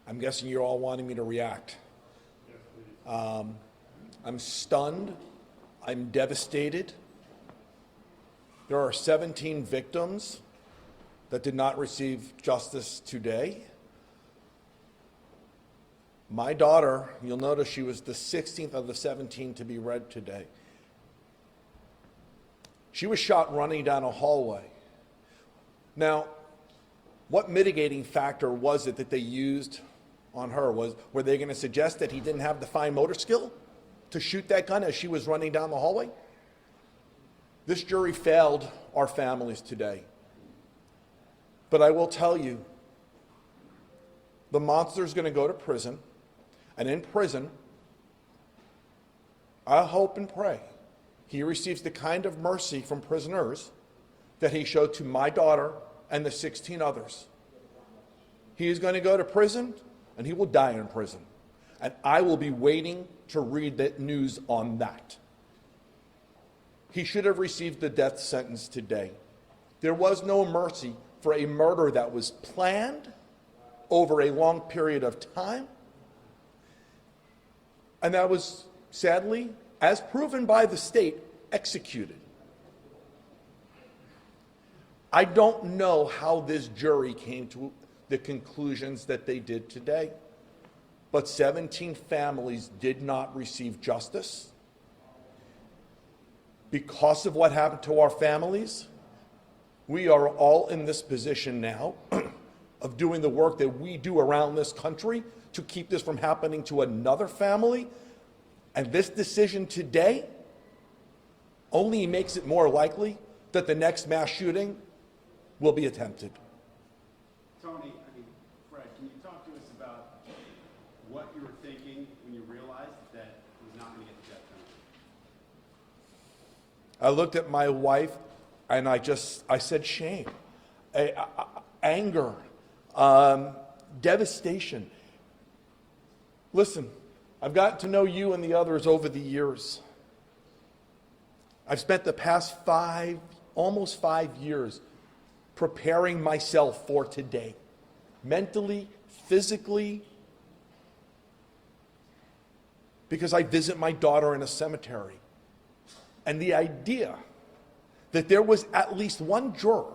I'm guessing you're all wanting me to react. I'm stunned. I'm devastated. There are 17 victims that did not receive justice today. My daughter, you'll notice she was the 16th of the 17 to be read today. She was shot running down a hallway. Now, what mitigating factor was it that they used on her? Were they going to suggest that he didn't have the fine motor skill to shoot that gun as she was running down the hallway? This jury failed our families today. But I will tell you, the monster is going to go to prison, and in prison, I hope and pray he receives the kind of mercy from prisoners that he showed to my daughter and the 16 others. He is going to go to prison, and he will die in prison. And I will be waiting to read the news on that. He should have received the death sentence today. There was no mercy for a murder that was planned over a long period of time. And that was, sadly, as proven by the state, executed. I don't know how this jury came to the conclusions that they did today, but 17 families did not receive justice. Because of what happened to our families, we are all in this position now of doing the work that we do around this country to keep this from happening to another family. And this decision today only makes it more likely that the next mass shooting will be attempted. Tony, Fred, can you talk to us about what you were thinking when you realized that he was not going to get the death penalty? I looked at my wife and I said shame, anger, devastation. Listen, I've gotten to know you and the others over the years. I've spent the past almost 5 years preparing myself for today, mentally, physically, because I visit my daughter in a cemetery. And the idea that there was at least one juror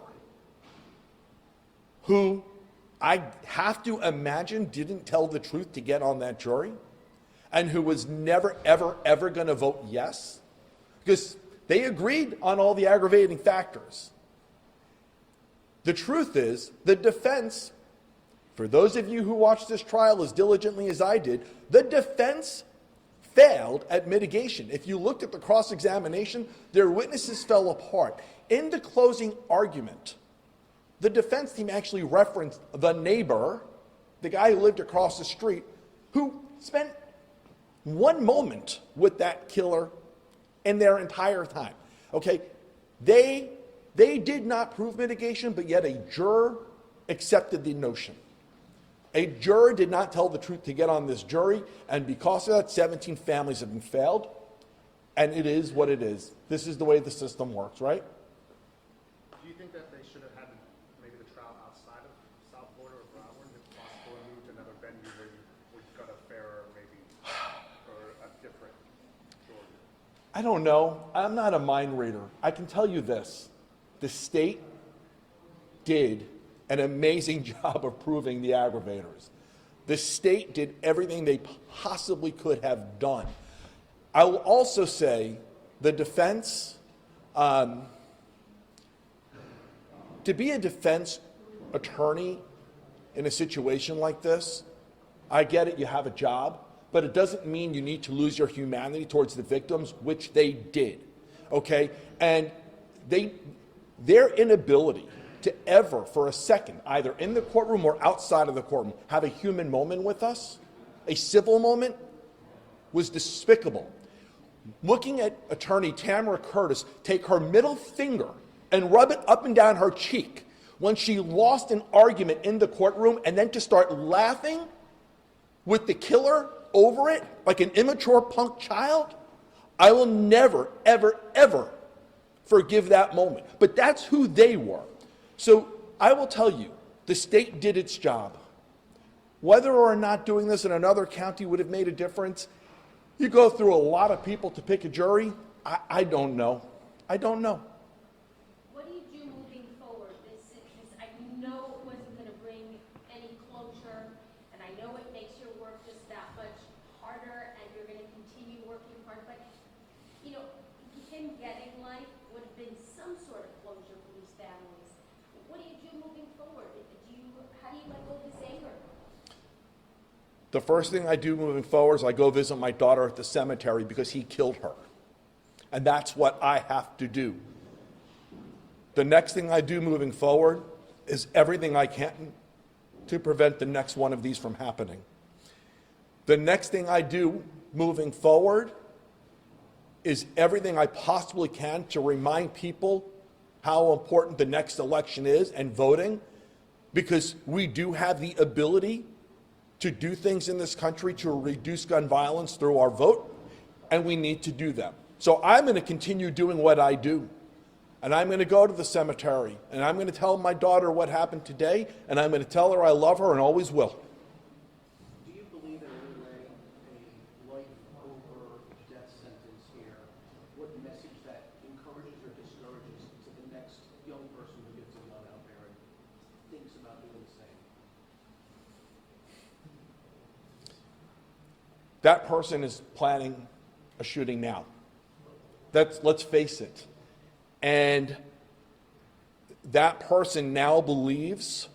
who I have to imagine didn't tell the truth to get on that jury, and who was never, ever, ever going to vote yes, because they agreed on all the aggravating factors. The truth is, the defense, for those of you who watched this trial as diligently as I did, the defense failed at mitigation. If you looked at the cross-examination, their witnesses fell apart. In the closing argument, the defense team actually referenced the neighbor, the guy who lived across the street, who spent one moment with that killer in their entire time. Okay, they did not prove mitigation, but yet a juror accepted the notion. A juror did not tell the truth to get on this jury, and because of that, 17 families have been failed, and it is what it is. This is the way the system works, right? Do you think that they should have had maybe the trial outside of South Florida or Broward, if possible, and moved to another venue where you would got a fairer, maybe, or a different Georgia? I don't know. I'm not a mind reader. I can tell you this. The state did an amazing job of proving the aggravators. The state did everything they possibly could have done. I will also say the defense, to be a defense attorney in a situation like this, I get it, you have a job, but it doesn't mean you need to lose your humanity towards the victims, which they did, okay? And their inability to ever, for a second, either in the courtroom or outside of the courtroom, have a human moment with us, a civil moment, was despicable. Looking at attorney Tamara Curtis take her middle finger and rub it up and down her cheek when she lost an argument in the courtroom, and then to start laughing with the killer over it like an immature punk child, I will never, ever, ever forgive that moment. But that's who they were. So I will tell you, the state did its job. Whether or not doing this in another county would have made a difference, you go through a lot of people to pick a jury. I don't know. I don't know. What do you do moving forward? I know it wasn't going to bring any closure, and I know it makes your work just that much harder, and you're going to continue working hard. But, you know, him getting life would have been some sort of closure for these families. What do you do moving forward? How do you let go of this anger? The first thing I do moving forward is I go visit my daughter at the cemetery because he killed her. And that's what I have to do. The next thing I do moving forward is everything I can to prevent the next one of these from happening. The next thing I do moving forward is everything I possibly can to remind people how important the next election is and voting, because we do have the ability to do things in this country to reduce gun violence through our vote, and we need to do them. So I'm going to continue doing what I do, and I'm going to go to the cemetery, and I'm going to tell my daughter what happened today, and I'm going to tell her I love her and always will. Do you believe in any way a life over death sentence here? What message that encourages or discourages to the next young person who gets a gun out there and thinks about doing the same? That person is planning a shooting now. Let's face it. And that person now believes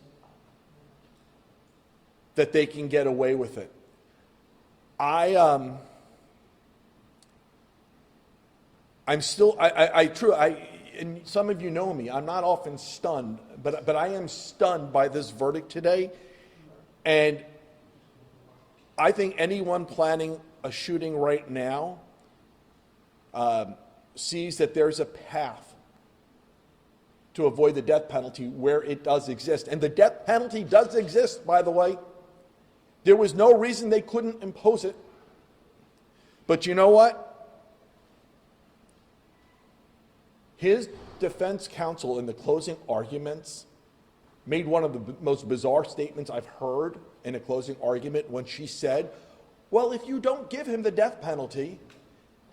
that they can get away with it. I'm still, and some of you know me, I'm not often stunned, but I am stunned by this verdict today. And I think anyone planning a shooting right now sees that there's a path to avoid the death penalty where it does exist. And the death penalty does exist, by the way. There was no reason they couldn't impose it. But you know what? His defense counsel in the closing arguments made one of the most bizarre statements I've heard in a closing argument when she said, well, if you don't give him the death penalty,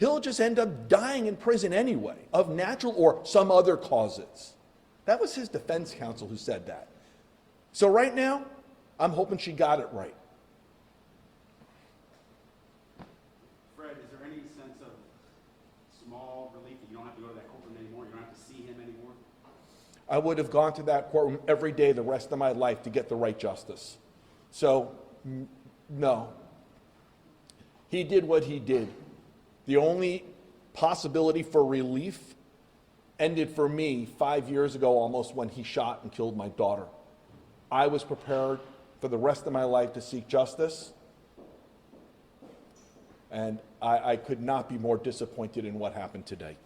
he'll just end up dying in prison anyway, of natural or some other causes. That was his defense counsel who said that. So right now, I'm hoping she got it right. Fred, is there any sense of small relief that you don't have to go to that courtroom anymore? You don't have to see him anymore? I would have gone to that courtroom every day the rest of my life to get the right justice. So, no. He did what he did. The only possibility for relief ended for me 5 years ago almost when he shot and killed my daughter. I was prepared for the rest of my life to seek justice, and I could not be more disappointed in what happened today.